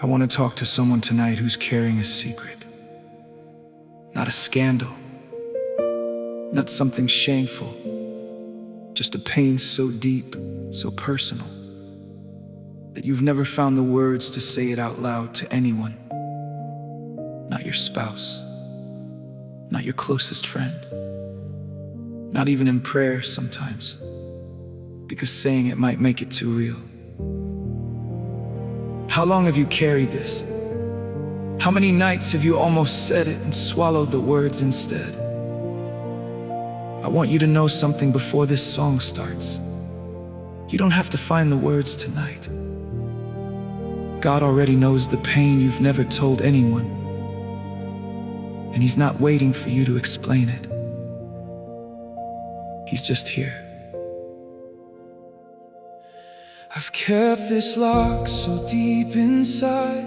I want to talk to someone tonight who's carrying a secret. Not a scandal, not something shameful, just a pain so deep, so personal, that you've never found the words to say it out loud to anyone. Not your spouse, not your closest friend, not even in prayer sometimes, because saying it might make it too real. How long have you carried this? How many nights have you almost said it and swallowed the words instead? I want you to know something before this song starts. You don't have to find the words tonight. God already knows the pain you've never told anyone, and He's not waiting for you to explain it. He's just here. I've kept this lock so deep inside,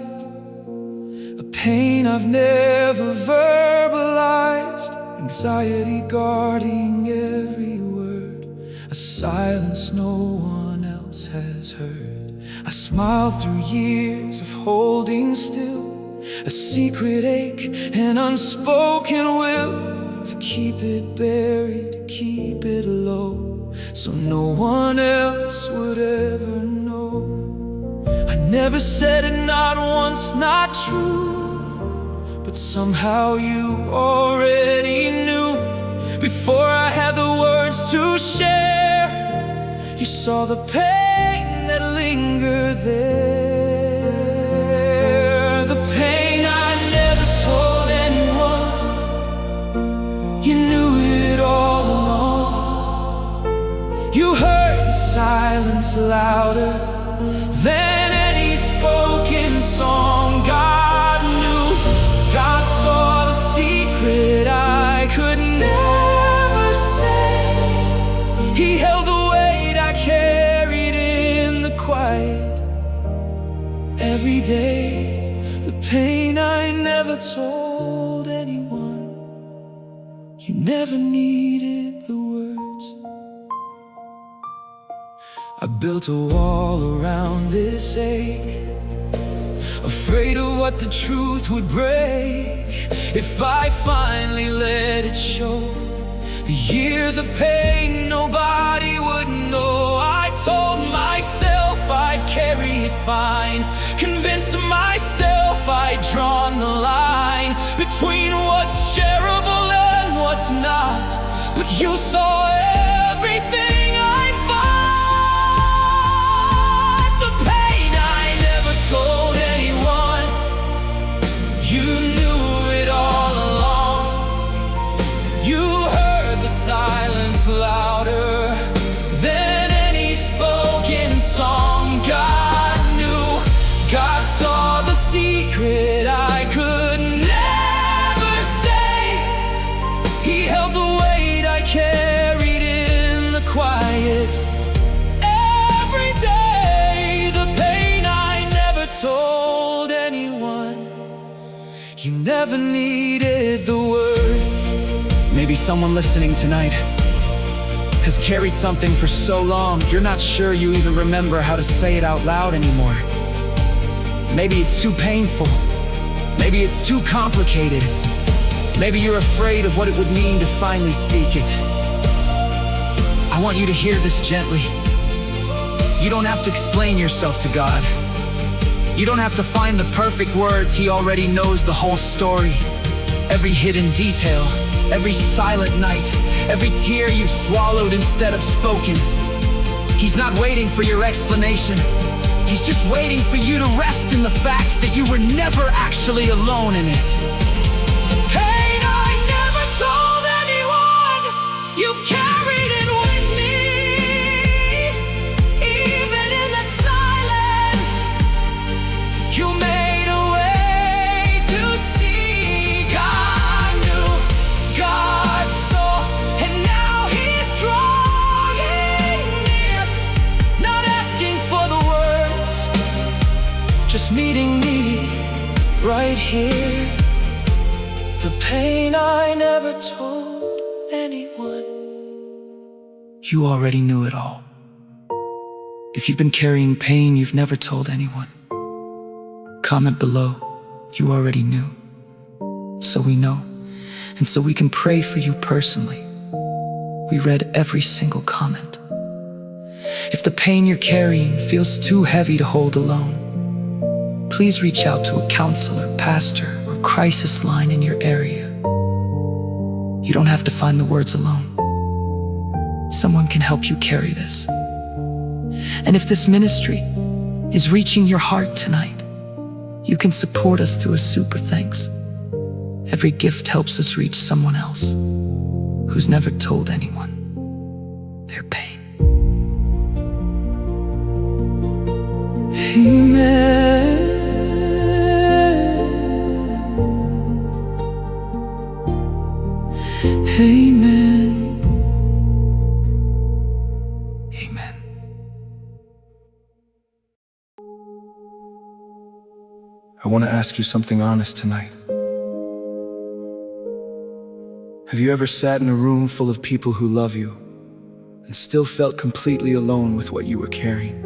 a pain I've never verbalized, anxiety guarding every word, a silence no one else has heard. I smile through years of holding still, a secret ache, an unspoken will to keep it buried, to keep it low, so no one else would ever know. I never said it, not once, not true, but somehow you already knew. Before I had the words to share, you saw the pain that lingered there. The pain I never told anyone. You knew it all along. You heard the silence louder than any spoken song. God knew, God saw the secret I could never say. He held the weight I carried in the quiet every day. The pain I never told anyone. You never needed the words. I built a wall around this ache, afraid of what the truth would break if I finally let it show. The years of pain nobody would know. I told myself I'd carry it fine, convinced myself I'd drawn the line between what's shareable and what's not. But you saw everything I'd find. The pain I never told anyone. You knew it all along. You heard the silence louder than any spoken song. God knew, God saw the secret I could never say. He held the weight I carried in the quiet every day. The pain I never told anyone. You never needed the words. Maybe someone listening tonight has carried something for so long, you're not sure you even remember how to say it out loud anymore. Maybe it's too painful. Maybe it's too complicated. Maybe you're afraid of what it would mean to finally speak it. I want you to hear this gently. You don't have to explain yourself to God. You don't have to find the perfect words. He already knows the whole story. Every hidden detail, every silent night, every tear you've swallowed instead of spoken. He's not waiting for your explanation. He's just waiting for you to rest in the fact that you were never actually alone in it. Pain I never told anyone. You've carried it with me, even in the silence. You made a way to see. God knew, God saw, and now He's drawing near, not asking for the words, just meeting me right here. The pain I never told anyone. You already knew it all. If you've been carrying pain you've never told anyone, comment below, you already knew. So we know, and so we can pray for you personally. We read every single comment. If the pain you're carrying feels too heavy to hold alone, please reach out to a counselor, pastor, or crisis line in your area. You don't have to find the words alone. Someone can help you carry this. And if this ministry is reaching your heart tonight, you can support us through a super thanks. Every gift helps us reach someone else who's never told anyone their pain. Amen. Amen. Amen. I want to ask you something honest tonight. Have you ever sat in a room full of people who love you and still felt completely alone with what you were carrying?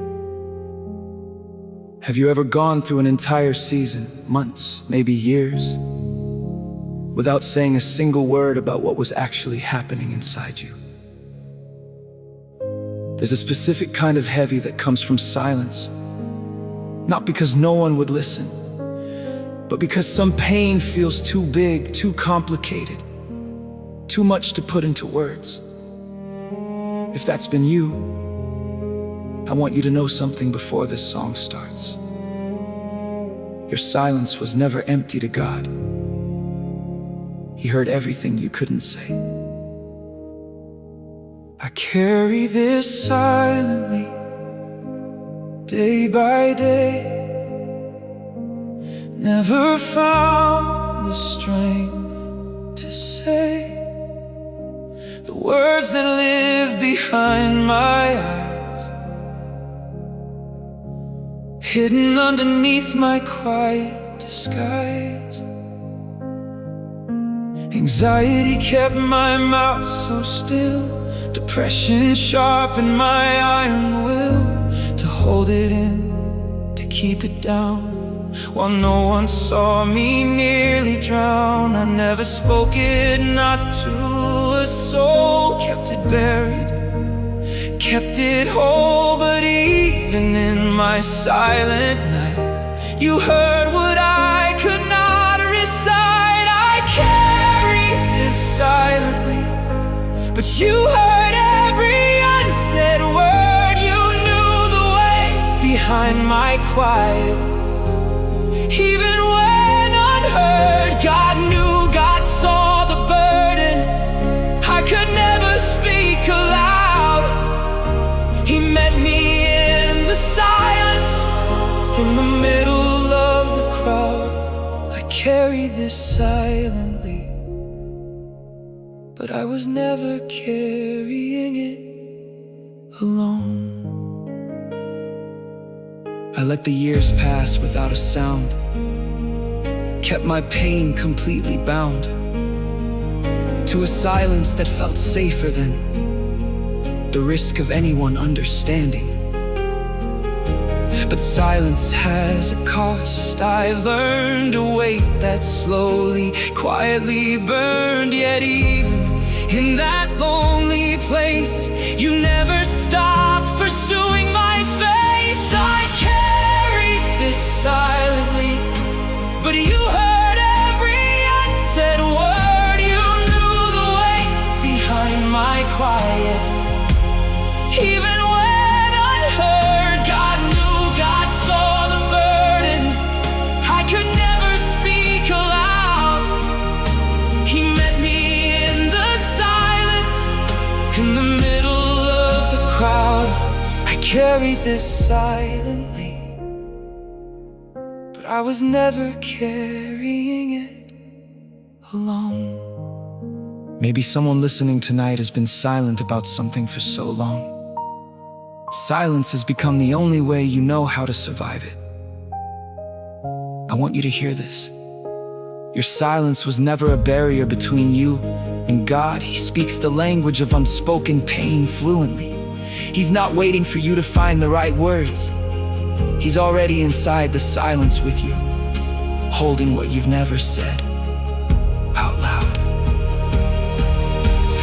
Have you ever gone through an entire season, months, maybe years, without saying a single word about what was actually happening inside you? There's a specific kind of heavy that comes from silence, not because no one would listen, but because some pain feels too big, too complicated, too much to put into words. If that's been you, I want you to know something before this song starts. Your silence was never empty to God. He heard everything you couldn't say. I carry this silently, day by day. Never found the strength to say the words that live behind my eyes, hidden underneath my quiet disguise. Anxiety kept my mouth so still, depression sharpened my iron will to hold it in, to keep it down. While no one saw me nearly drown, I never spoke it, not to a soul. Kept it buried, kept it whole. But even in my silent night, you heard what I could not recite. I carry this silently, but you heard every unsaid word. You knew the way behind my quiet. Even when unheard, God knew, God saw the burden. I could never speak aloud. He met me in the silence, in the middle of the crowd. I carry this silently, but I was never carrying it alone. I let the years pass without a sound, kept my pain completely bound to a silence that felt safer than the risk of anyone understanding. But silence has a cost. I've learned a weight that slowly, quietly burned. Yet even in that lonely place, you never stopped pursuing my face. I carried this silently, but you heard every unsaid word. You knew the way behind my quiet. Even when unheard, God knew, God saw the burden. I could never speak aloud. He met me in the silence, in the middle of the crowd. I carried this silently, but I was never carrying it alone. Maybe someone listening tonight has been silent about something for so long. Silence has become the only way you know how to survive it. I want you to hear this. Your silence was never a barrier between you and God. He speaks the language of unspoken pain fluently. He's not waiting for you to find the right words. He's already inside the silence with you, holding what you've never said out loud.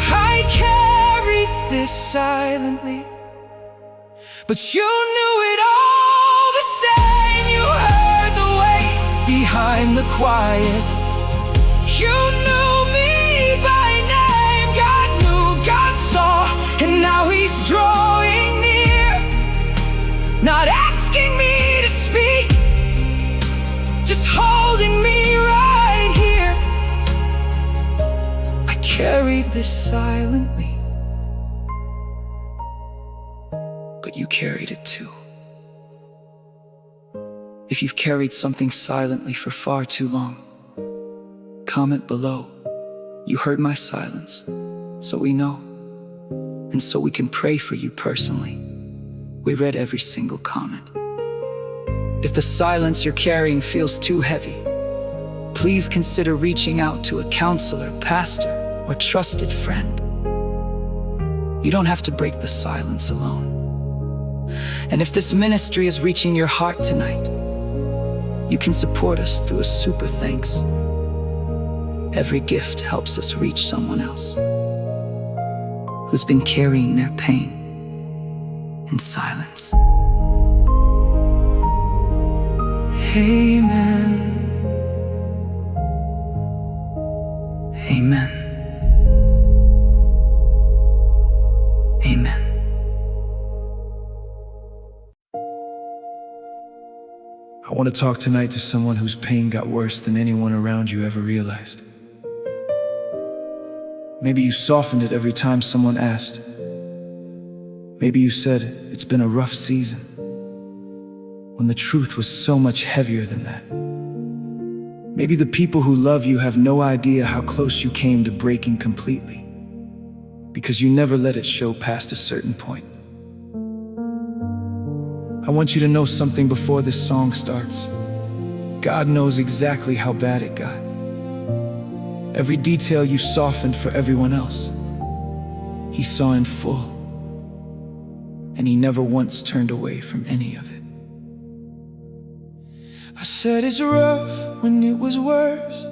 I carried this silently, but you knew it all the same. You heard the weight Behind the quiet, you knew me by name. God knew, God saw, and now He's drawing near, not asking me to speak, just holding me right here. I carried this silently, but you carried it too. If you've carried something silently for far too long, comment below. You heard my silence, so we know, and so we can pray for you personally. We read every single comment. If the silence you're carrying feels too heavy, please consider reaching out to a counselor, pastor, or trusted friend. You don't have to break the silence alone. And if this ministry is reaching your heart tonight, you can support us through a super thanks. Every gift helps us reach someone else who's been carrying their pain in silence. Amen. Amen. Amen. I want to talk tonight to someone whose pain got worse than anyone around you ever realized. Maybe you softened it every time someone asked. Maybe you said, "It's been a rough season," when the truth was so much heavier than that. Maybe the people who love you have no idea how close you came to breaking completely, because you never let it show past a certain point. I want you to know something before this song starts. God knows exactly how bad it got. Every detail you softened for everyone else, He saw in full, and He never once turned away from any of it. I said it's rough when it was worse.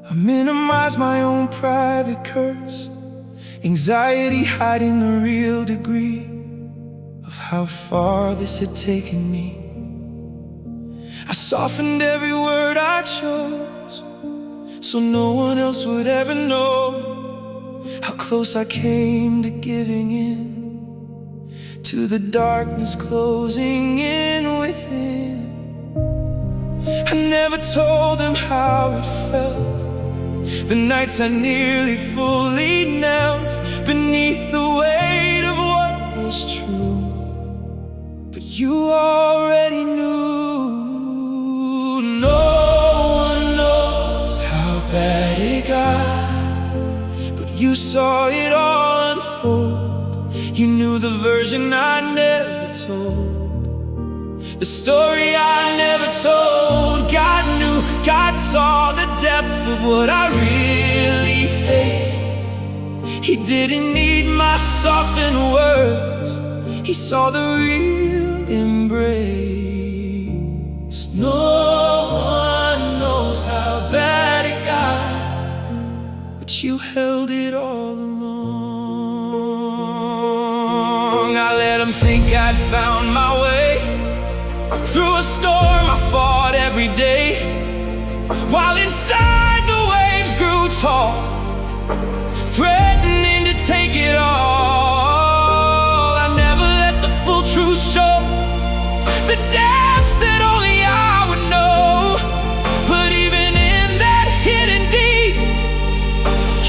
I minimized my own private curse, anxiety hiding the real degree of how far this had taken me. I softened every word I chose, so no one else would ever know how close I came to giving in to the darkness closing in within. I never told them how it felt, the nights I nearly fully knelt beneath the weight of what was true. But you already knew. No one knows how bad it got, but you saw it all unfold. You knew the version I never told, the story I never told. God knew, God saw the depth of what I really faced. He didn't need my softened words, He saw the real embrace. No one knows how bad it got, but you held it all along. I let them think I'd found my way through a storm I fought every day, while inside the waves grew tall, threatening to take it all. I never let the full truth show, the depths that only I would know. But even in that hidden deep,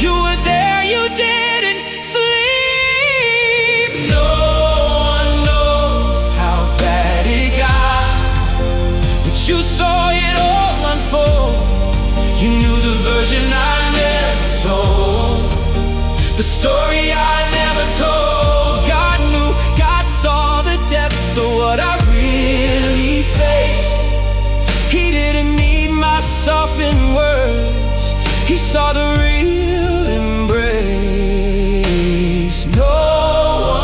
you were there, you didn't sleep. No one knows how bad it got, but you saw it all unfold. You knew the version I never told, the story I never told. God knew, God saw the depth of what I really faced. He didn't need my softened words, He saw the real embrace. No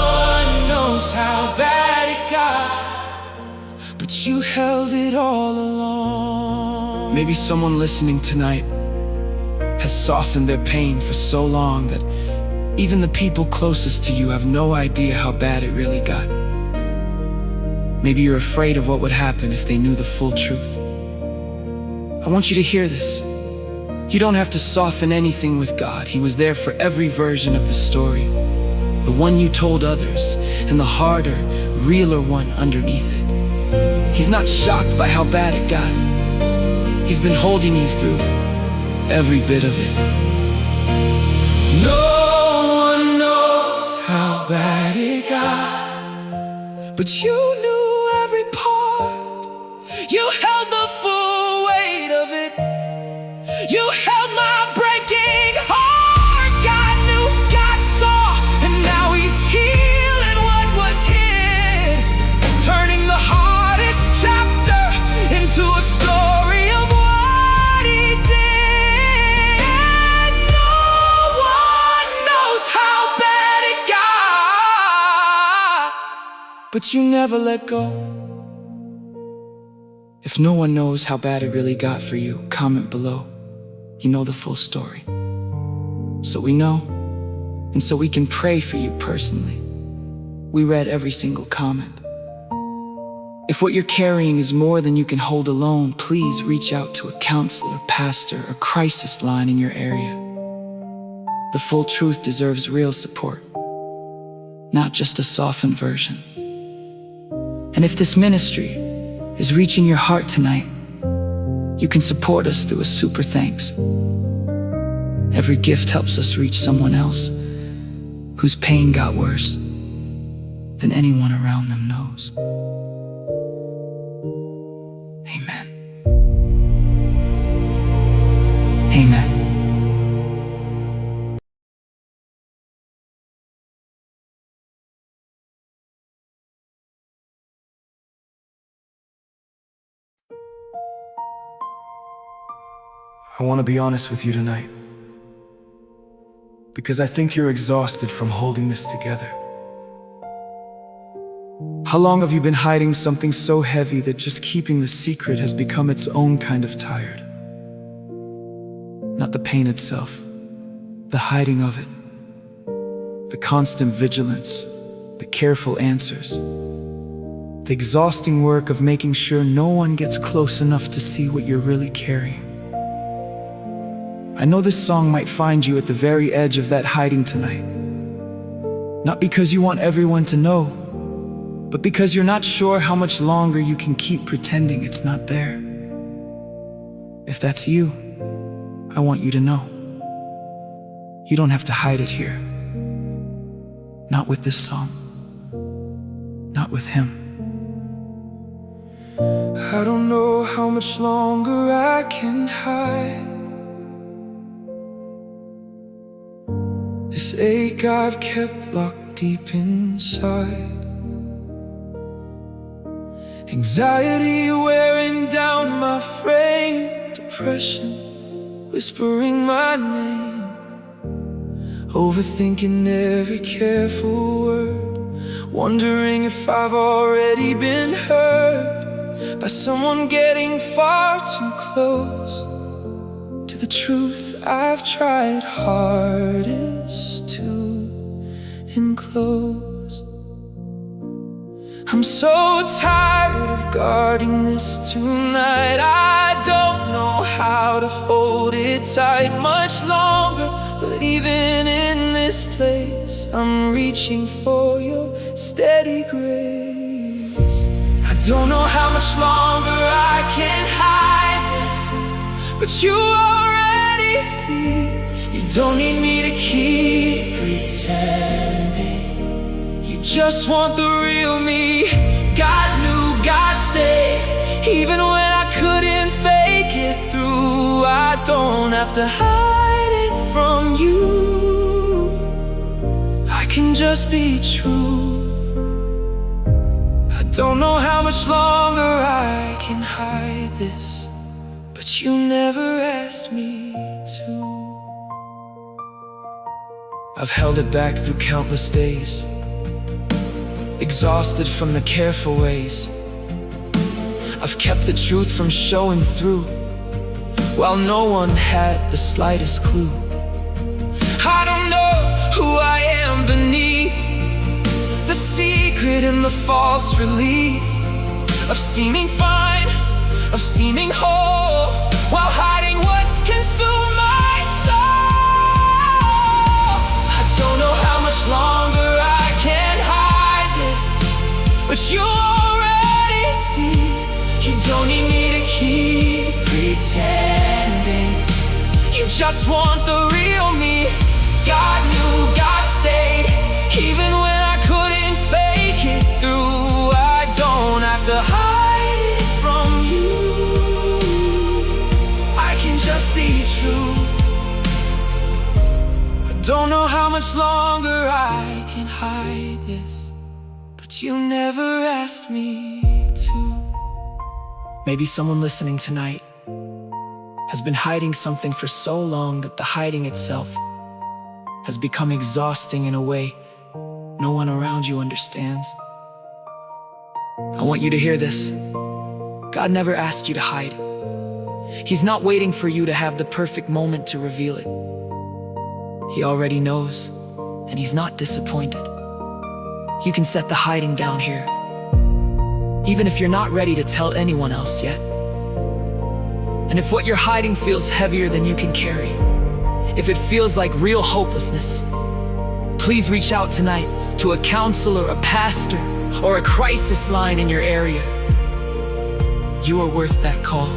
one knows how bad it got, but but you held it all along. Maybe someone listening tonight has softened their pain for so long that even the people closest to you have no idea how bad it really got. Maybe you're afraid of what would happen if they knew the full truth. I want you to hear this. You don't have to soften anything with God. He was there for every version of the story. The one you told others, and the harder, realer one underneath it. He's not shocked by how bad it got. He's been holding you through every bit of it. No one knows how bad it got, but you knew every part. You held the full weight of it. You held my breaking heart. God knew, God saw, and now He's healing what was hid, turning the hardest chapter into a story of what He did. No one knows how bad it got, but you never let go. If no one knows how bad it really got for you, comment below. You know the full story. So we know, and so we can pray for you personally. We read every single comment. If what you're carrying is more than you can hold alone, please reach out to a counselor, pastor, or crisis line in your area. The full truth deserves real support, not just a softened version. And if this ministry is reaching your heart tonight, you can support us through a super thanks. Every gift helps us reach someone else whose pain got worse than anyone around them knows. Amen. Amen. I want to be honest with you tonight, because I think you're exhausted from holding this together. How long have you been hiding something so heavy that just keeping the secret has become its own kind of tired? Not the pain itself, the hiding of it, the constant vigilance, the careful answers, the exhausting work of making sure no one gets close enough to see what you're really carrying. I know this song might find you at the very edge of that hiding tonight. Not because you want everyone to know, but because you're not sure how much longer you can keep pretending it's not there. If that's you, I want you to know. You don't have to hide it here. Not with this song. Not with him. I don't know how much longer I can hide this ache I've kept locked deep inside. Anxiety wearing down my frame, depression whispering my name, overthinking every careful word, wondering if I've already been hurt by someone getting far too close to the truth I've tried hardest to enclose. I'm so tired of guarding this tonight. I don't know how to hold it tight much longer, but even in this place I'm reaching for your steady grace. I don't know how much longer I can hide this, but you already see. You don't need me to keep pretending. You just want the real me. God knew, God stayed, even when I couldn't fake it through. I don't have to hide it from you. I can just be true. I don't know how much longer I can hide this, but you never asked me to. I've held it back through countless days, exhausted from the careful ways, I've kept the truth from showing through, while no one had the slightest clue. I don't know who I am beneath the secret and the false relief of seeming fine, of seeming whole, while hiding what's consumed my soul. I don't know how much longer I can hide this, but you already see. You don't need me to keep pretending. You just want the real me. God knew, God stayed, even when I couldn't fake it through. I don't have to hide it from you. I can just be true. I don't know how much longer I can hide this, but you never asked me to. Maybe someone listening tonight has been hiding something for so long that the hiding itself has become exhausting in a way no one around you understands. I want you to hear this. God never asked you to hide. He's not waiting for you to have the perfect moment to reveal it. He already knows, and He's not disappointed. You can set the hiding down here, even if you're not ready to tell anyone else yet. And if what you're hiding feels heavier than you can carry, if it feels like real hopelessness, please reach out tonight to a counselor, a pastor, or a crisis line in your area. You are worth that call.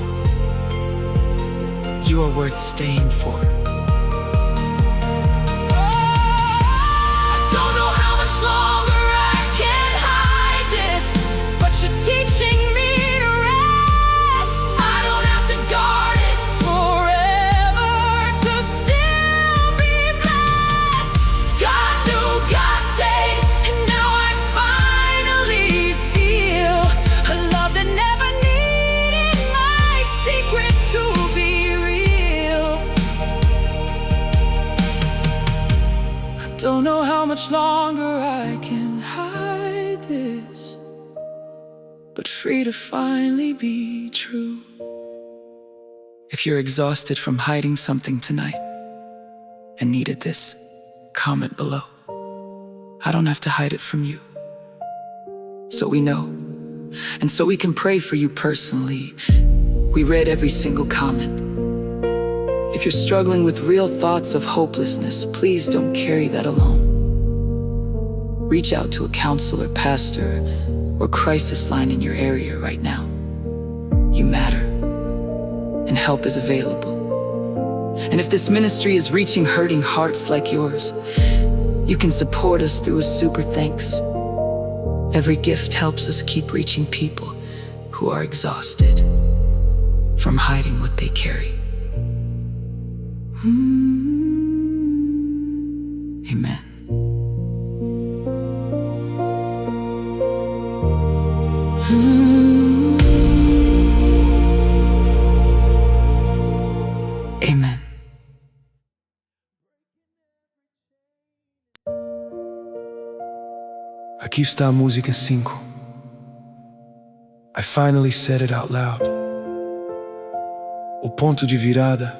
You are worth staying for. I don't know how much longer I can hide this, but you're teaching me to rest. I don't have to guard it forever to still be blessed. God knew, God stayed, and now I finally feel a love that never needed my secret to be real. I don't know how much longer I can hide this, but free to finally be true. If you're exhausted from hiding something tonight and needed this, comment below. I don't have to hide it from you, so we know, and so we can pray for you personally. We read every single comment. If you're struggling with real thoughts of hopelessness, please don't carry that alone. Reach out to a counselor, pastor, or crisis line in your area right now. You matter, and help is available. And if this ministry is reaching hurting hearts like yours, you can support us through a super thanks. Every gift helps us keep reaching people who are exhausted from hiding what they carry. Amen. Amen. Aqui está a música 5. I finally said it out loud. O ponto de virada,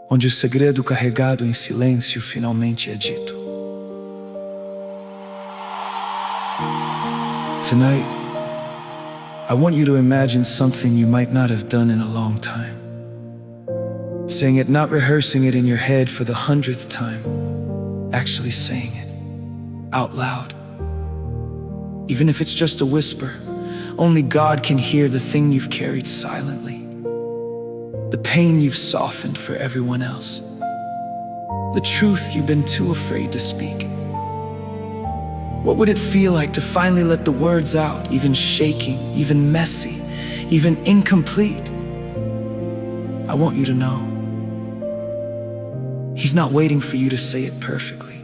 onde o segredo carregado em silêncio finalmente é dito. Tonight, I want you to imagine something you might not have done in a long time. Saying it, not rehearsing it in your head for the 100th time. Actually saying it out loud. Even if it's just a whisper, only God can hear the thing you've carried silently. The pain you've softened for everyone else. The truth you've been too afraid to speak. What would it feel like to finally let the words out, even shaking, even messy, even incomplete? I want you to know, He's not waiting for you to say it perfectly.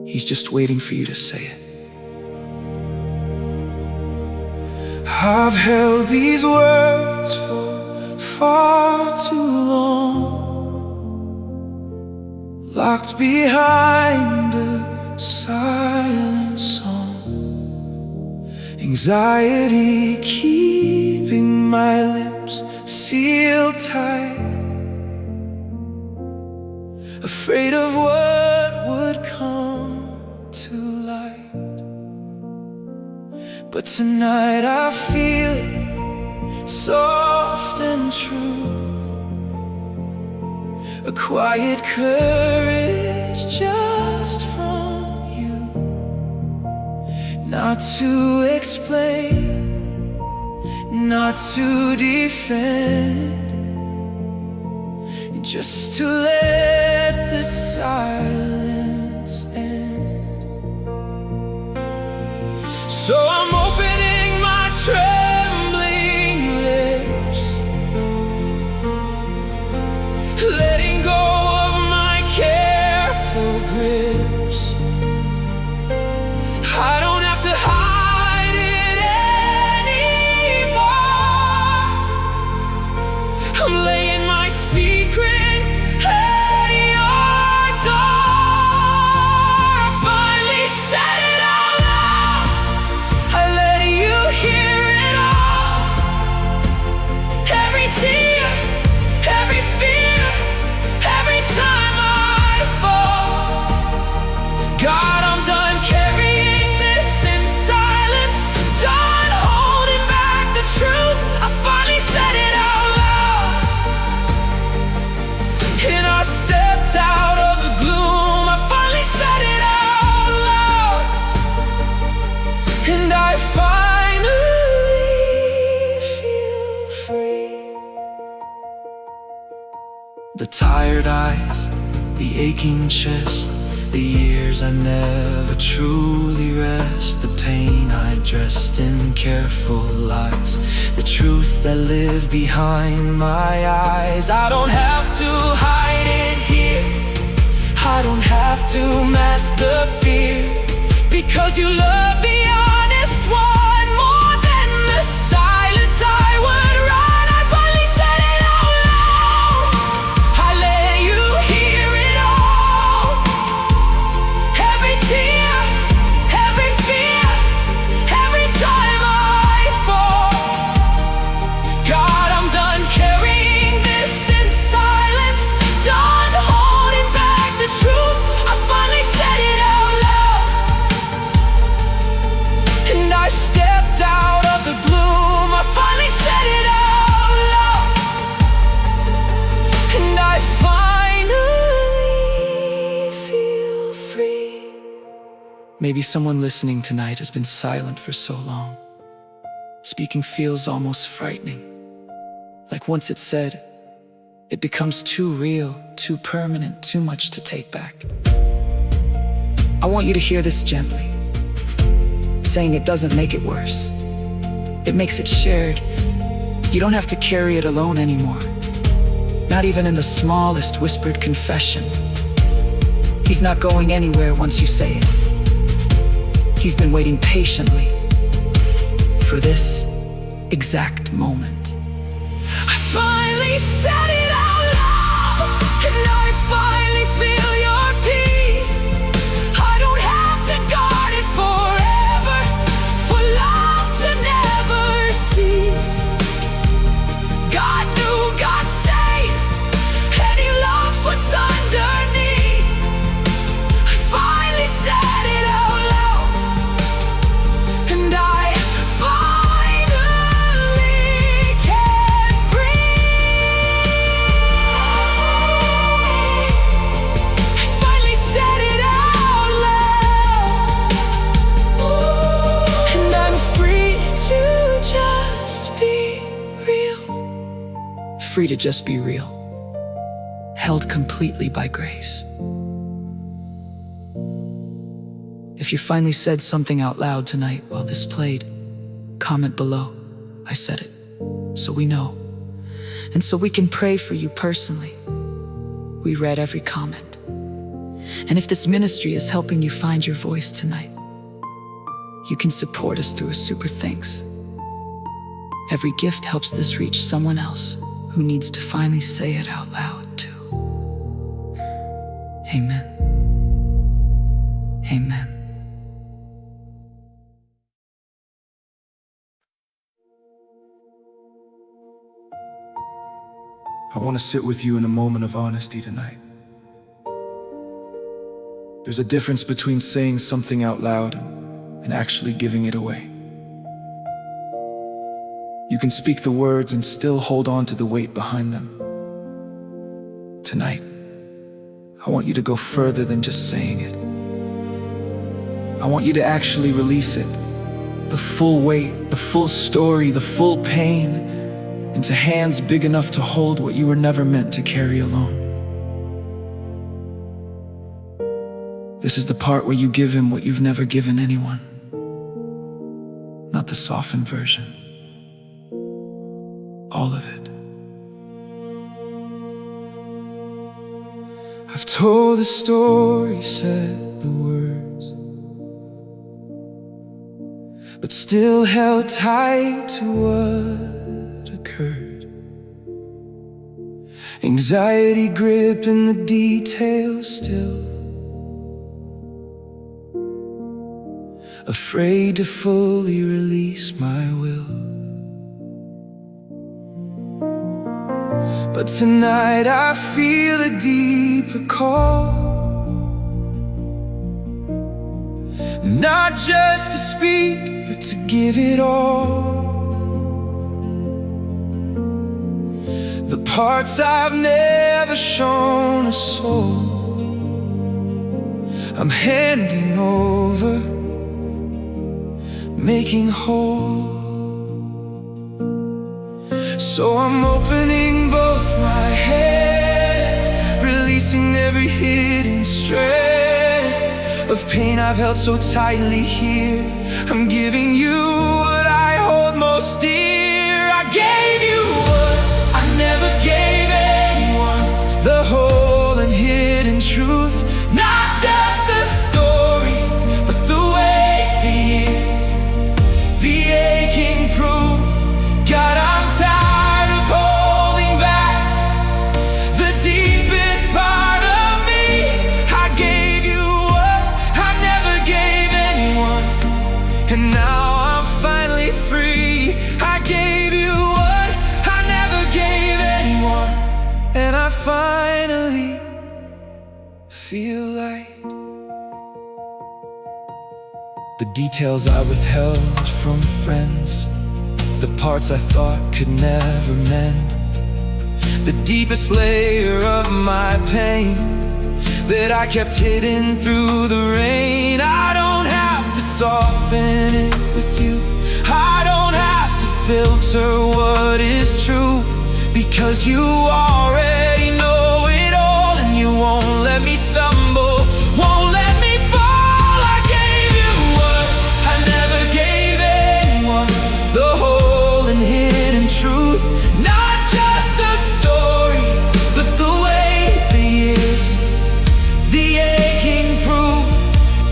He's just waiting for you to say it. I've held these words for far too long, locked behind a silent song, Anxiety keeping my lips sealed tight, afraid of what would come to light. But tonight I feel it, soft and true, a quiet courage just from you. Not to explain, not to defend, just to let the silence end. So I'm opening my trembling lips, letting go of my careful grips. I don't have to hide it anymore. I'm laying my secret at your door. I finally said it out loud. I let you hear it all. Every tear, every fear, every time I fall. God, I'm done carrying this in silence, done holding back the truth. I finally said it out loud, and I stepped out of the gloom. I finally said it out loud, and I finally feel free. The tired eyes, the aching chest, the years I never truly rest, the pain I dressed in careful lies, the truth that lived behind my eyes. I don't have to hide it here, I don't have to mask the fear, because you love the honest one more than the silence I would run. I finally said it out loud. I let you hear it all. Every tear, every fear, every time I fall. God, I'm done carrying this in silence, done holding back the truth. I finally said it out loud, and I stepped out of the gloom. I finally said it out loud, and I finally feel free. Maybe someone listening tonight has been silent for so long. Speaking feels almost frightening. Like once it's said, it becomes too real, too permanent, too much to take back. I want you to hear this gently. Saying it doesn't make it worse. It makes it shared. You don't have to carry it alone anymore. Not even in the smallest whispered confession. He's not going anywhere once you say it. He's been waiting patiently for this exact moment. I finally said it out loud, and I finally feel your peace. I don't have to guard it forever, for love to never cease. God knew, God stayed, and He loves what's underneath. I finally said it out loud, and I finally can breathe. I finally said it out loud, and I'm free to just be real. Free to just be real. Held completely by grace. If you finally said something out loud tonight while this played, comment below. I said it, so we know. And so we can pray for you personally. We read every comment. And if this ministry is helping you find your voice tonight, you can support us through a super thanks. Every gift helps this reach someone else who needs to finally say it out loud too. Amen. Amen. I want to sit with you in a moment of honesty tonight. There's a difference between saying something out loud and actually giving it away. You can speak the words and still hold on to the weight behind them. Tonight, I want you to go further than just saying it. I want you to actually release it. The full weight, the full story, the full pain, into hands big enough to hold what you were never meant to carry alone. This is the part where you give him what you've never given anyone. Not the softened version. All of it. I've told the story, said the words, but still held tight to what occurred. Anxiety gripping the details still, afraid to fully release my will. But tonight I feel a deeper call, not just to speak, but to give it all. The parts I've never shown a soul, I'm handing over, making whole. So I'm opening both my hands, releasing every hidden strand of pain I've held so tightly here. I'm giving you what I hold most dear. I gave you what I never gave anyone, the whole and hidden truth. Not just the story, but the weight, the years, the aching proof. God, I'm tired of holding back the deepest part of me. I gave you what I never gave anyone, and now I'm finally free. I gave you what I never gave anyone, and I finally feel light. The details I withheld from friends, the parts I thought could never mend, the deepest layer of my pain that I kept hidden through the rain. I don't have to soften it with you, I don't have to filter what is true, because you already know it all, and you won't let me stumble, won't let me fall. I gave you what I never gave anyone, the whole and hidden truth. Not just the story, but the weight, the years, the aching proof.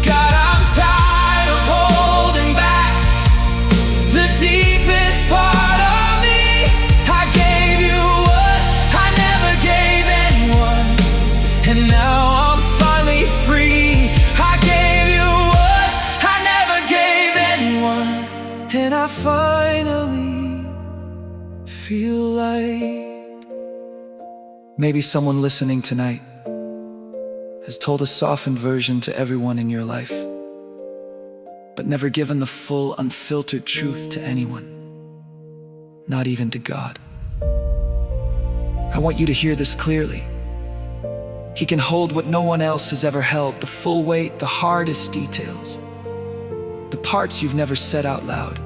God, I'm tired of holding back the deepest part of me. I gave you what I never gave anyone, and now I'm finally free. I gave you what I never gave anyone, and I finally feel light. Maybe someone listening tonight has told a softened version to everyone in your life, but never given the full, unfiltered truth to anyone, not even to God. I want you to hear this clearly. He can hold what no one else has ever held, the full weight, the hardest details, the parts you've never said out loud.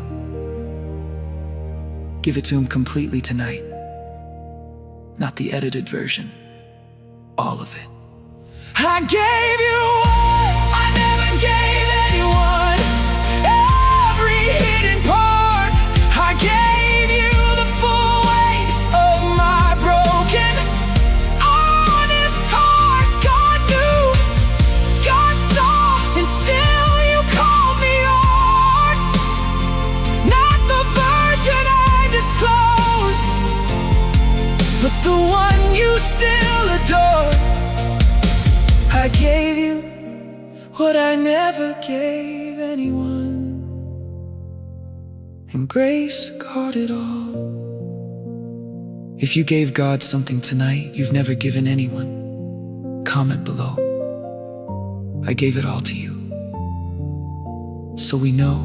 Give it to him completely tonight, not the edited version, all of it. I gave you what I never gave anyone, every hidden part. I gave you the full weight of my broken, honest heart. God knew, God saw, and still you called me yours. Not the version I disclose, but the one you still adore. I gave you what I never gave anyone, and grace caught it all. If you gave God something tonight you've never given anyone, comment below. I gave it all to you, so we know,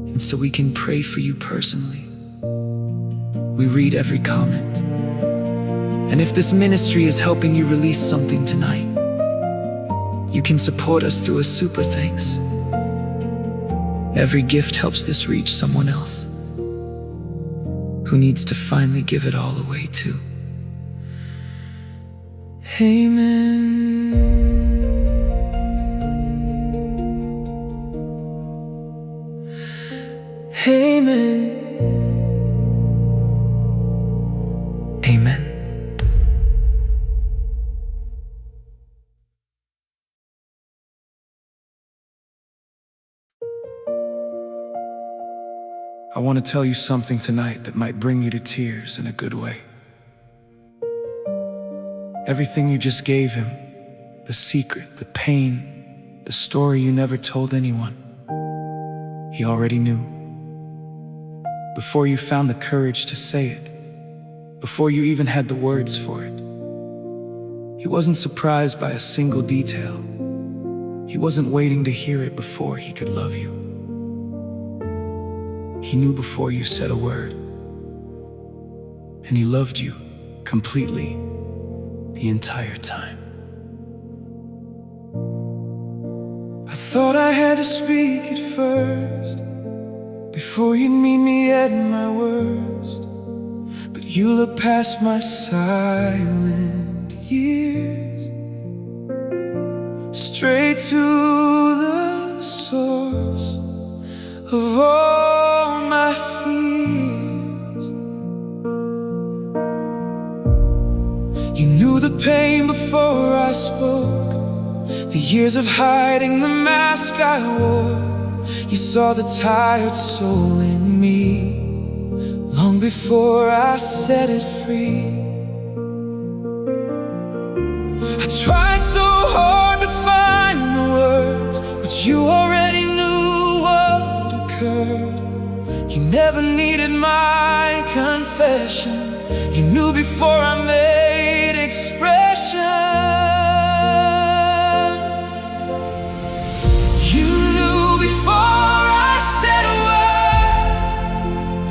and so we can pray for you personally. We read every comment, and if this ministry is helping you release something tonight, you can support us through a super thanks. Every gift helps this reach someone else who needs to finally give it all away too. Amen. Amen. Amen. I want to tell you something tonight that might bring you to tears in a good way. Everything you just gave him, the secret, the pain, the story you never told anyone, he already knew. Before you found the courage to say it, before you even had the words for it. He wasn't surprised by a single detail. He wasn't waiting to hear it before he could love you. He knew before you said a word. And he loved you completely the entire time. I thought I had to speak it first, before you'd meet me at my worst. But you look past my silent years, straight to the source of all my fears. You knew the pain before I spoke, the years of hiding, the mask I wore. You saw the tired soul in me long before I set it free. I tried so hard to find the words, but you already knew what occurred. You never needed my confession. You knew before I made expression. You knew before I said a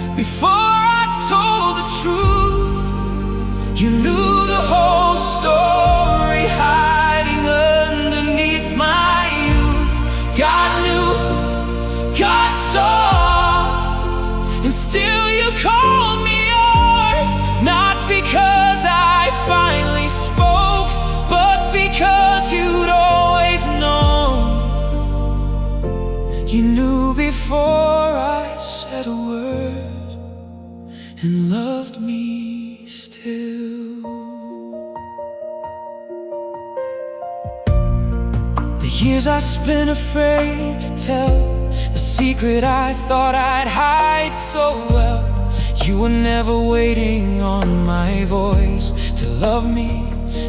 word, before I told the truth. You knew the whole story hiding underneath my youth. God knew, God saw, and still you called me yours. Not because I finally spoke, but because you'd always known. You knew before I said a word, and loved me still. The years I spent afraid to tell, the secret I thought I'd hide so well. You were never waiting on my voice to love me.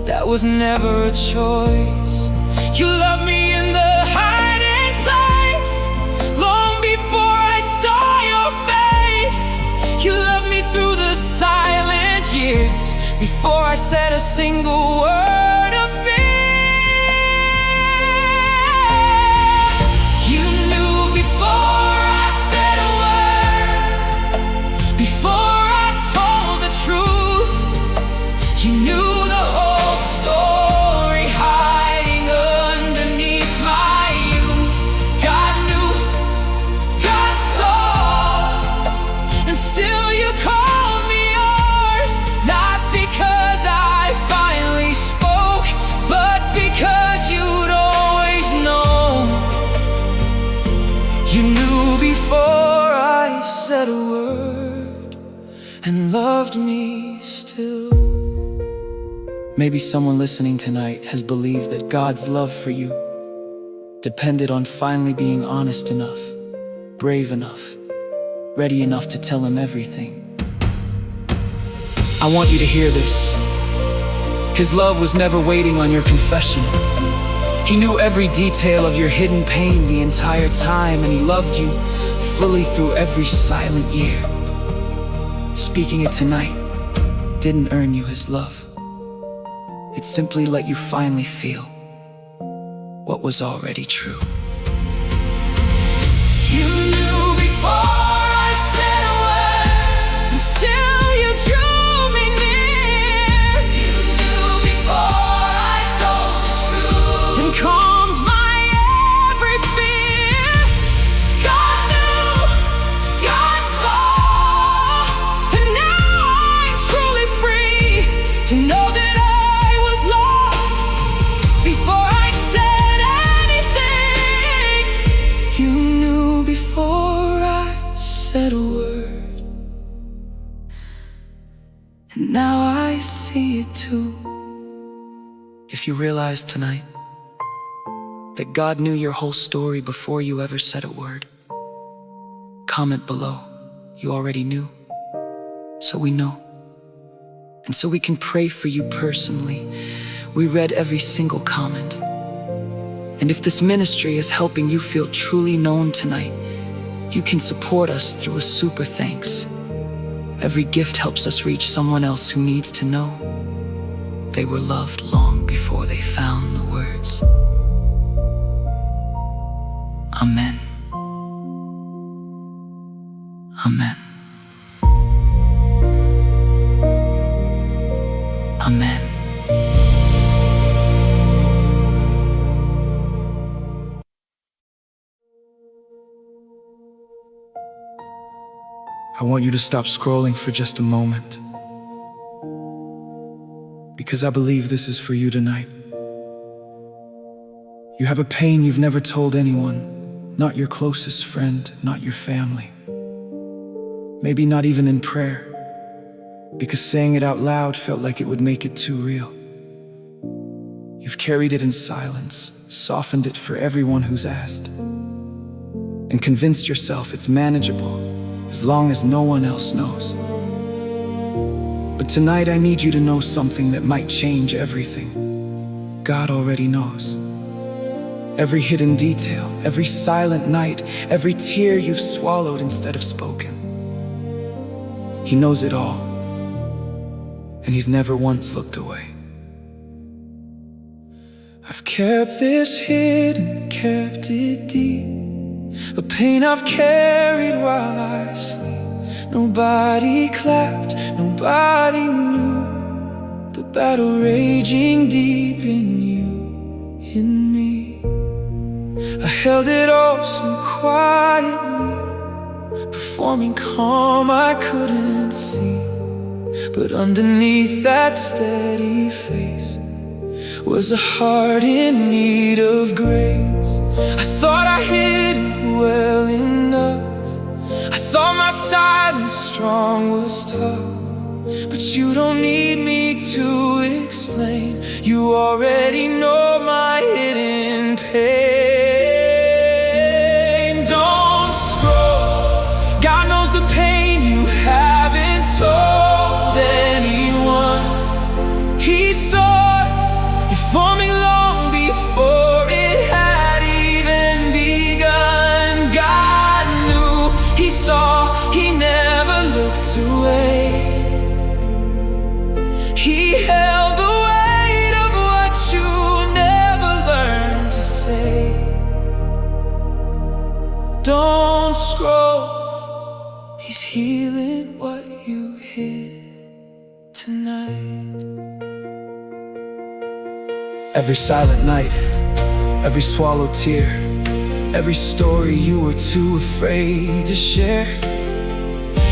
That was never a choice. You loved me in the hiding place, long before I saw your face. You loved me through the silent years, before I said a single word of fear. You knew before I said a word, before I told the truth. You knew the whole story hiding underneath my youth. God knew, God saw, and still you called me yours. Not because I finally spoke, but because you'd always known. You knew before I said a word, and loved me still. Maybe someone listening tonight has believed that God's love for you depended on finally being honest enough, brave enough, ready enough to tell him everything. I want you to hear this. His love was never waiting on your confession. He knew every detail of your hidden pain the entire time, and he loved you fully through every silent year. Speaking it tonight, didn't earn you his love. It simply let you finally feel what was already true. You knew before I said a word, and still you drew me near. You knew before I told the truth, and calmed my every fear. God knew, God saw, and now I'm truly free to know that I was loved before I said anything. You knew before I said a word, and now I see it too. If you realize tonight that God knew your whole story before you ever said a word, comment below. You already knew, so we know. And so we can pray for you personally. We read every single comment. And if this ministry is helping you feel truly known tonight, you can support us through a super thanks. Every gift helps us reach someone else who needs to know they were loved long before they found the words. Amen. Amen. Amen. I want you to stop scrolling for just a moment, because I believe this is for you tonight. You have a pain you've never told anyone, not your closest friend, not your family, maybe not even in prayer, because saying it out loud felt like it would make it too real. You've carried it in silence, softened it for everyone who's asked, and convinced yourself it's manageable as long as no one else knows. But tonight I need you to know something that might change everything. God already knows. Every hidden detail, every silent night, every tear you've swallowed instead of spoken. He knows it all, and He's never once looked away. I've kept this hidden, kept it deep, a pain I've carried while I sleep. Nobody clapped, nobody knew the battle raging deep in you, in me. I held it all so quietly, performing calm I couldn't see. But underneath that steady face was a heart in need of grace. I thought I hid it well enough, I thought my silence strong was tough. But you don't need me to explain, you already know my hidden pain. Don't scroll, God knows the pain you haven't told anyone. He saw it forming long before it had even begun. God knew, He saw, He never looked away. He held the weight of what you never learned to say. Don't scroll, He's healing what you hid tonight. Every silent night, every swallowed tear, every story you were too afraid to share.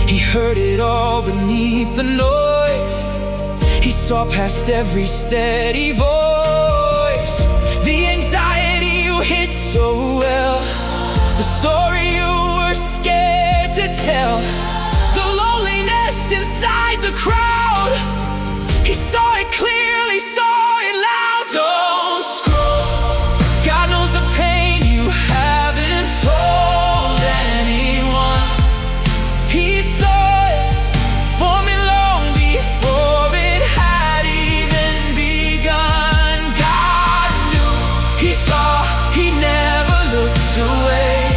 He heard it all beneath the noise. He saw past every steady voice. The anxiety you hid so well, the story you were scared to tell, the loneliness inside the crowd. He saw it clearly, saw it loud. Don't scroll, God knows the pain you haven't told anyone. He saw it forming long before it had even begun. God knew, He saw, He never looked away.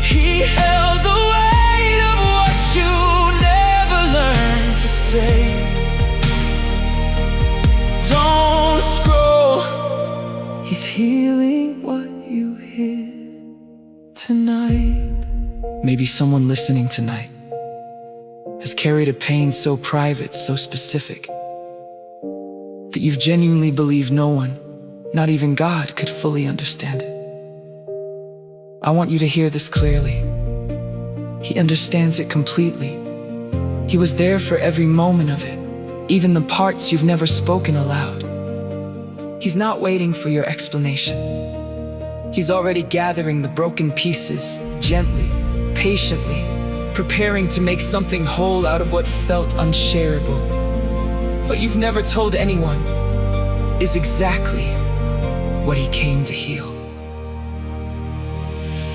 He held the weight of what you never learned Maybe someone listening tonight has carried a pain so private, so specific, that you've genuinely believed no one, not even God, could fully understand it. I want you to hear this clearly. He understands it completely. He was there for every moment of it, even the parts you've never spoken aloud. He's not waiting for your explanation. He's already gathering the broken pieces, gently, patiently, preparing to make something whole out of what felt unshareable. What you've never told anyone is exactly what he came to heal.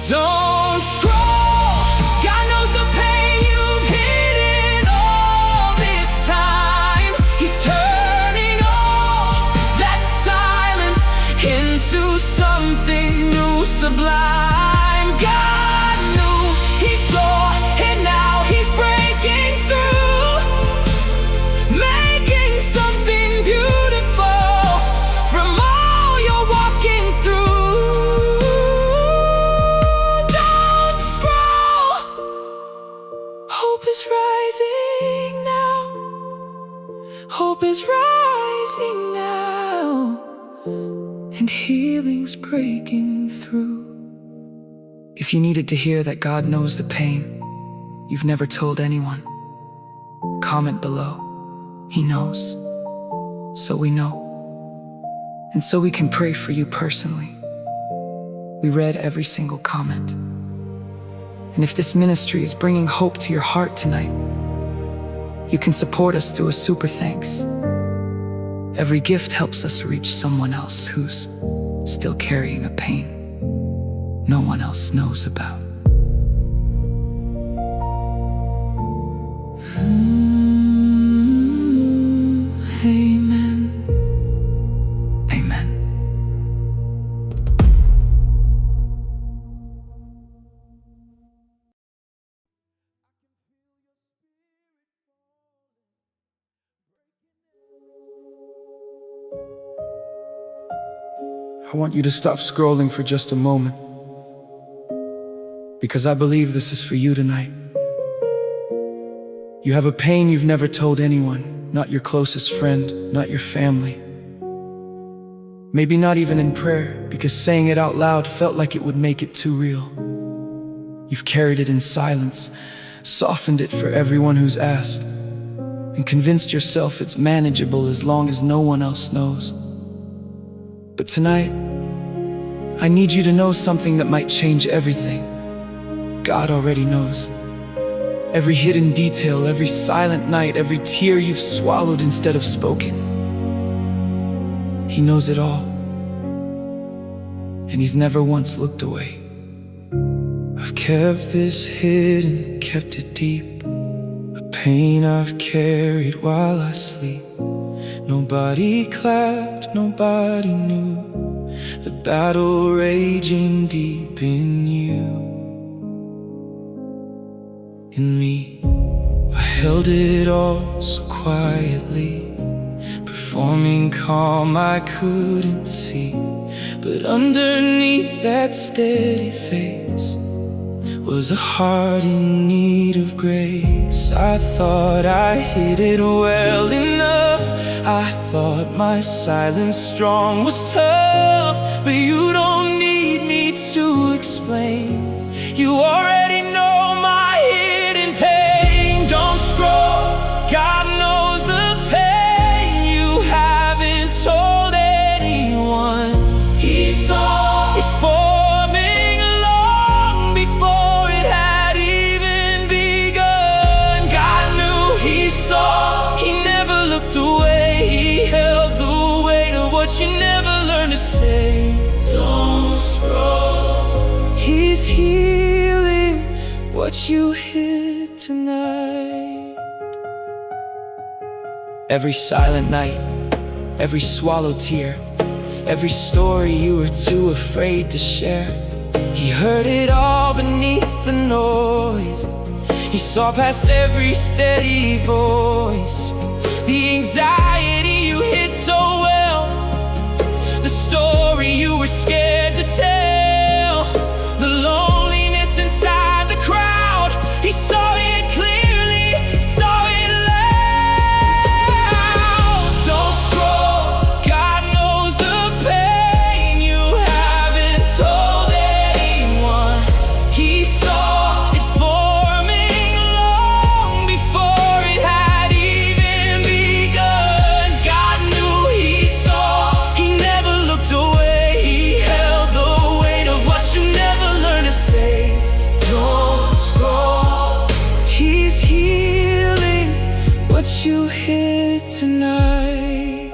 Don't scroll, God knows the pain you've hidden all this time. He's turning all that silence into something new, sublime. God knew, he saw, and now he's breaking through, making something beautiful from all you're walking through. Don't scroll. Hope is rising now. Hope is rising now, and healing's breaking through. If you needed to hear that God knows the pain you've never told anyone, comment below. He knows, so we know, and so we can pray for you personally. We read every single comment. And if this ministry is bringing hope to your heart tonight, you can support us through a super thanks. Every gift helps us reach someone else who's still carrying a pain no one else knows about. Amen. Amen. I want you to stop scrolling for just a moment, because I believe this is for you tonight. You have a pain you've never told anyone, not your closest friend, not your family. Maybe not even in prayer, because saying it out loud felt like it would make it too real. You've carried it in silence, softened it for everyone who's asked, and convinced yourself it's manageable as long as no one else knows. But tonight, I need you to know something that might change everything. God already knows. Every hidden detail, every silent night, every tear you've swallowed instead of spoken. He knows it all. And he's never once looked away. I've kept this hidden, kept it deep. A pain I've carried while I sleep. Nobody clapped, nobody knew the battle raging deep in you. In me, I held it all so quietly, performing calm I couldn't see. But underneath that steady face was a heart in need of grace. I thought I hid it well enough. I thought my silence strong was tough. But you don't need me to explain. You already know my hidden pain. Don't scroll, God knows the pain you haven't told anyone. He saw it forming long before it had even begun. God knew, he saw, he never looked away. He held the weight of what you never learned to say. Don't scroll, he's healing what you hid tonight. Every silent night, every swallowed tear, every story you were too afraid to share. He heard it all beneath the noise. He saw past every steady voice. The anxiety you hid so well, the story you were scared to tell, the loneliness inside the crowd. it tonight.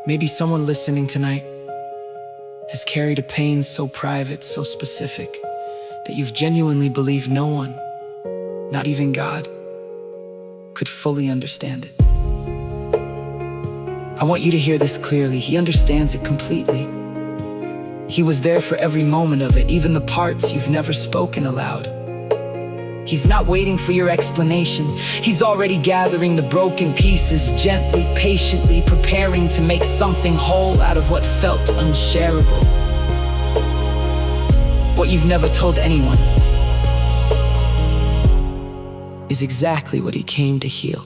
Maybe someone listening tonight has carried a pain so private, so specific, that you've genuinely believed no one, not even God, could fully understand it. I want you to hear this clearly. He understands it completely. He was there for every moment of it, even the parts you've never spoken aloud. He's not waiting for your explanation. He's already gathering the broken pieces, gently, patiently, preparing to make something whole out of what felt unshareable. What you've never told anyone is exactly what he came to heal.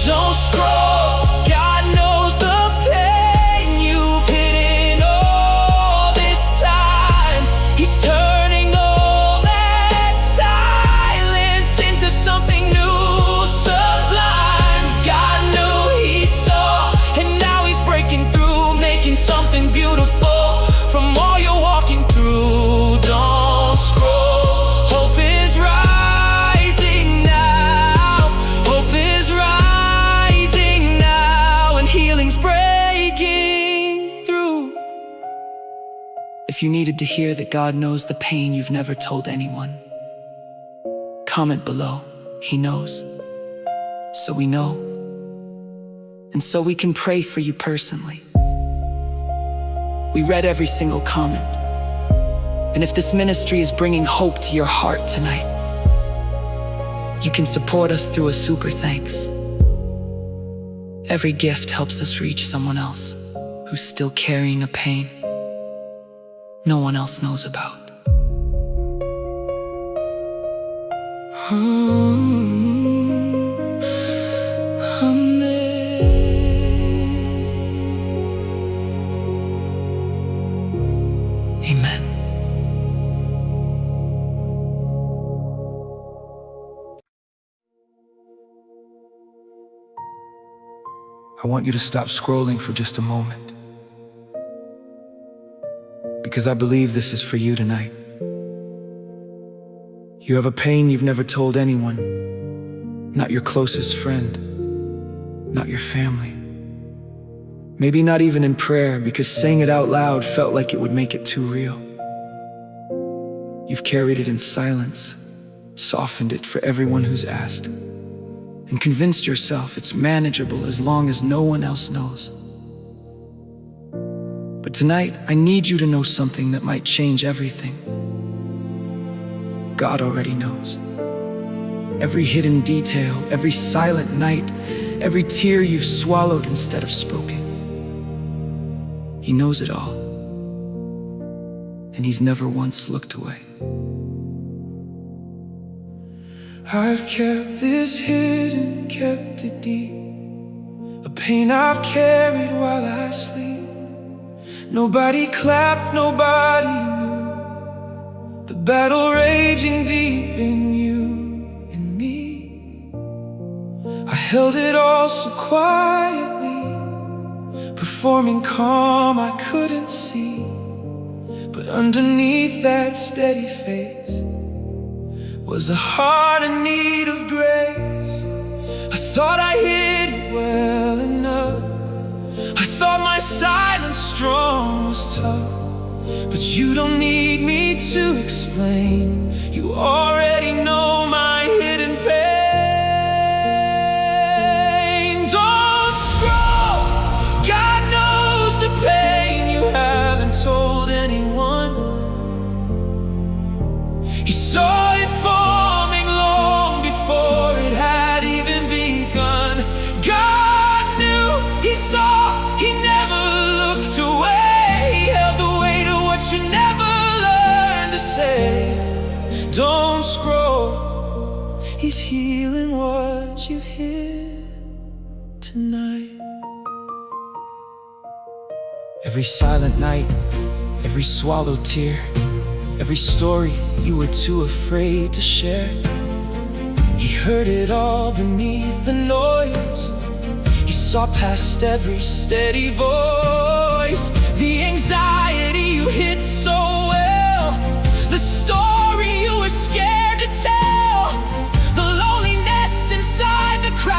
Don't scroll, God knows the pain you've hidden all this time. He's turning all that silence into something new, sublime. God knew he saw, and now he's breaking through, making something beautiful from all you're walking through. Don't scroll, hope is rising now. Hope is rising now, and healing's breaking through. If you needed to hear that God knows the pain you've never told anyone, comment below. He knows. So we know. And so we can pray for you personally. We read every single comment. And if this ministry is bringing hope to your heart tonight, you can support us through a super thanks. Every gift helps us reach someone else who's still carrying a pain no one else knows about. Amen. I want you to stop scrolling for just a moment, because I believe this is for you tonight. You have a pain you've never told anyone, not your closest friend, not your family. Maybe not even in prayer, because saying it out loud felt like it would make it too real. You've carried it in silence, softened it for everyone who's asked, and convinced yourself it's manageable as long as no one else knows. But tonight, I need you to know something that might change everything. God already knows. Every hidden detail, every silent night, every tear you've swallowed instead of spoken. He knows it all, and he's never once looked away. I've kept this hidden, kept it deep, a pain I've carried while I sleep. Nobody clapped, nobody knew the battle raging deep in you and me. I held it all so quietly, performing calm I couldn't see. But underneath that steady face was a heart in need of grace. I thought I hid it well enough. I thought my silence strong was tough. But you don't need me to explain. You already know my hidden pain. Don't scroll. God knows the pain you haven't told anyone. He saw it forming long before it had even begun. God knew, he saw, he never looked away. He held the weight of what you never learned to say. Don't scroll, he's healing what you hear tonight. Every silent night, every swallowed tear, every story you were too afraid to share. He heard it all beneath the noise. He saw past every steady voice. The anxiety you hid so well, the story you were scared to tell, the loneliness inside the crowd.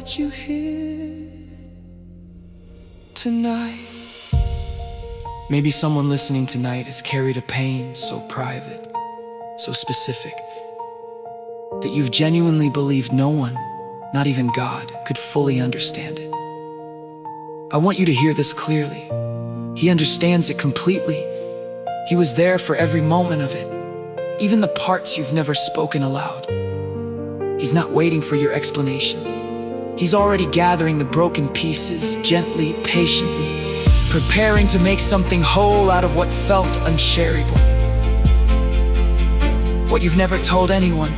brought you here tonight. Maybe someone listening tonight has carried a pain so private, so specific, that you've genuinely believed no one, not even God, could fully understand it. I want you to hear this clearly. He understands it completely. He was there for every moment of it, even the parts you've never spoken aloud. He's not waiting for your explanation. He's already gathering the broken pieces, gently, patiently, preparing to make something whole out of what felt unshareable. What you've never told anyone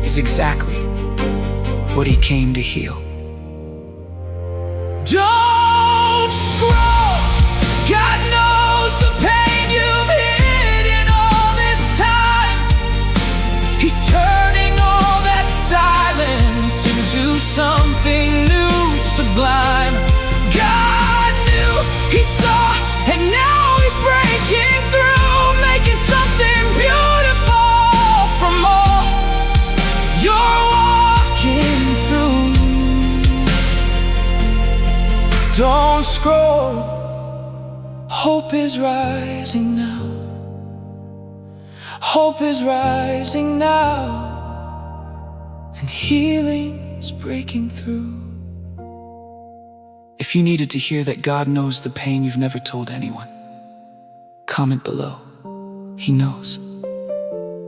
is exactly what he came to heal. Don't scroll. God knows the pain you've hidden all this time. He's turning all that silence into something new, sublime. God knew, he saw, and now he's breaking through, making something beautiful from all you're walking through. Don't scroll. Hope is rising now. Hope is rising now, and healing's breaking through. If you needed to hear that God knows the pain you've never told anyone, comment below. He knows.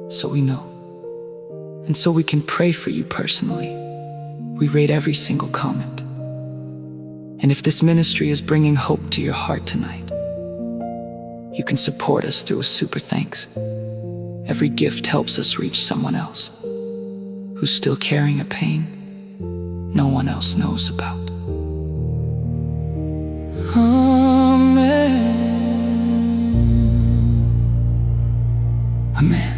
So we know. And so we can pray for you personally. We read every single comment. And if this ministry is bringing hope to your heart tonight, you can support us through a super thanks. Every gift helps us reach someone else who's still carrying a pain no one else knows about. Amen. Amen.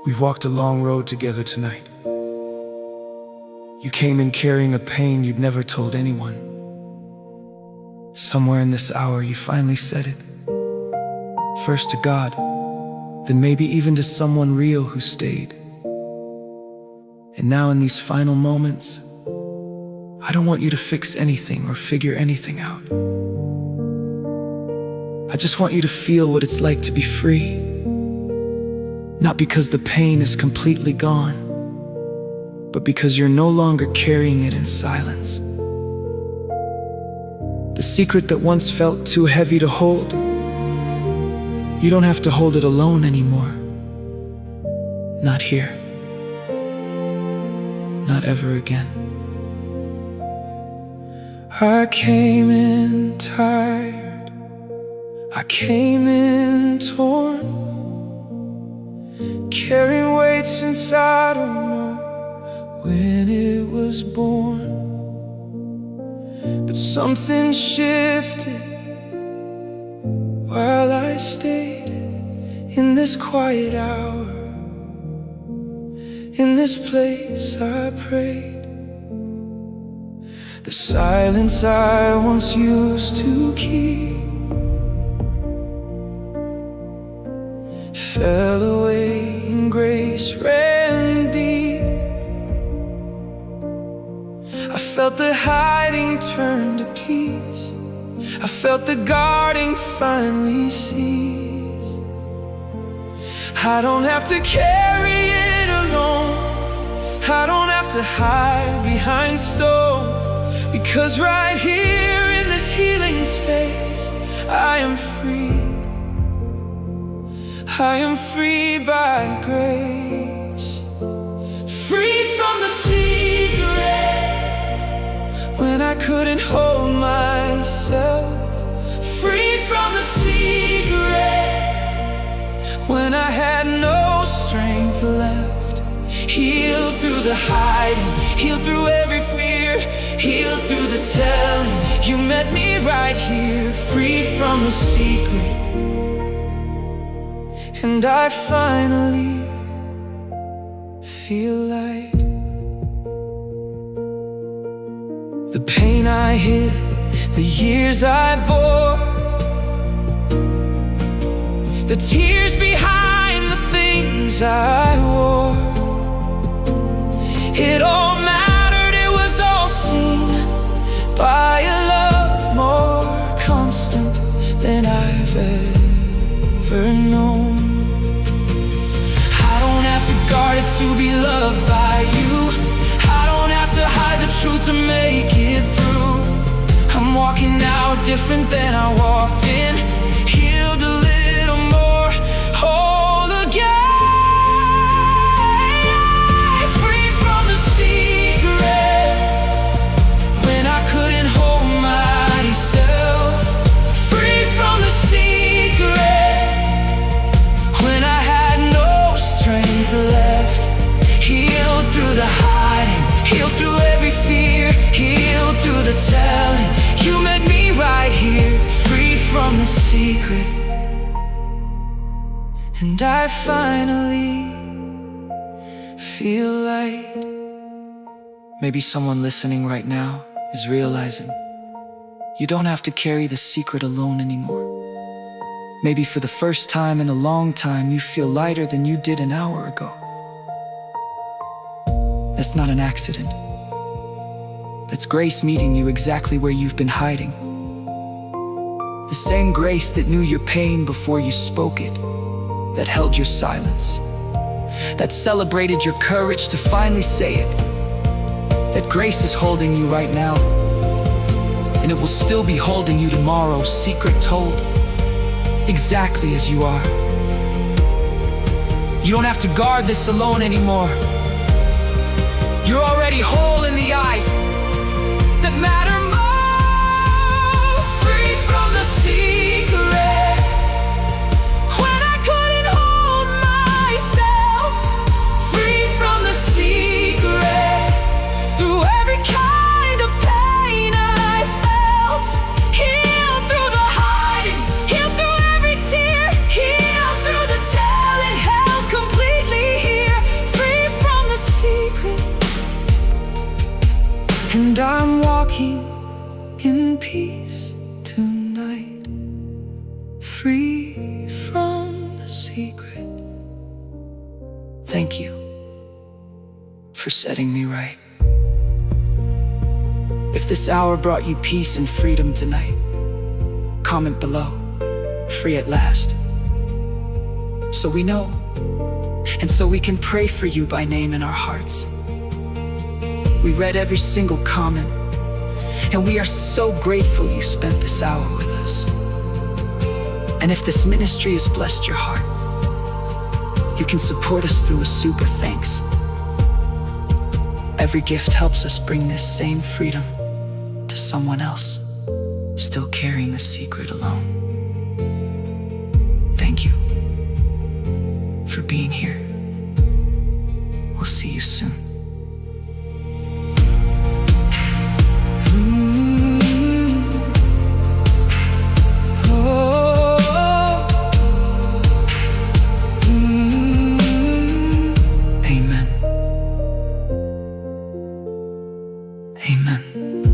We've walked a long road together tonight. You came in carrying a pain you'd never told anyone. Somewhere in this hour you finally said it. First to God, then maybe even to someone real who stayed. And now in these final moments, I don't want you to fix anything or figure anything out. I just want you to feel what it's like to be free. Not because the pain is completely gone, but because you're no longer carrying it in silence. The secret that once felt too heavy to hold, you don't have to hold it alone anymore. Not here. Not ever again. I came in tired. I came in torn, carrying weights inside, I don't know when it was born. But something shifted while I stayed in this quiet hour. In this place I prayed. The silence I once used to keep fell away and grace ran deep. I felt the hiding turn to peace. I felt the guarding finally cease. I don't have to carry it alone. I don't have to hide behind stone, because right here in this healing space I am free. I am free by grace. Free from the secret when I couldn't hold myself. Free from the secret when I had no strength left. Healed through the hiding, healed through every fear, healed through the telling. You met me right here, free from the secret. And I finally feel light. The pain I hid, the years I bore, the tears behind the things I wore. It all mattered, it was all seen by a love more constant than I've ever known. I don't have to guard it to be loved by you. I don't have to hide the truth to make it through. I'm walking out different than I walked in, healed a little more, whole again. Free from the secret when I couldn't hold myself. Free from the secret when I had no strength left. Healed through the hiding, healed through every fear, healed through the telling. You met me right here, free from the secret. And I finally feel light. Maybe someone listening right now is realizing you don't have to carry the secret alone anymore. Maybe for the first time in a long time, you feel lighter than you did an hour ago. That's not an accident. That's grace meeting you exactly where you've been hiding. The same grace that knew your pain before you spoke it, that held your silence, that celebrated your courage to finally say it. That grace is holding you right now, and it will still be holding you tomorrow, secret told, exactly as you are. You don't have to guard this alone anymore. You're already whole in the eyes that matter most. Free from the secret when I couldn't hold myself. Free from the secret through every kind of pain I felt. Healed through the hiding, healed through every tear, healed through the telling, held completely here. Free from the secret. And I'm walking in peace tonight, free from the secret. Thank you for setting me right. If this hour brought you peace and freedom tonight, comment below, free at last. So we know, and so we can pray for you by name in our hearts. We read every single comment, and we are so grateful you spent this hour with us. And if this ministry has blessed your heart, you can support us through a super thanks. Every gift helps us bring this same freedom to someone else still carrying the secret alone. Thank you for being here. We'll see you soon. Amen.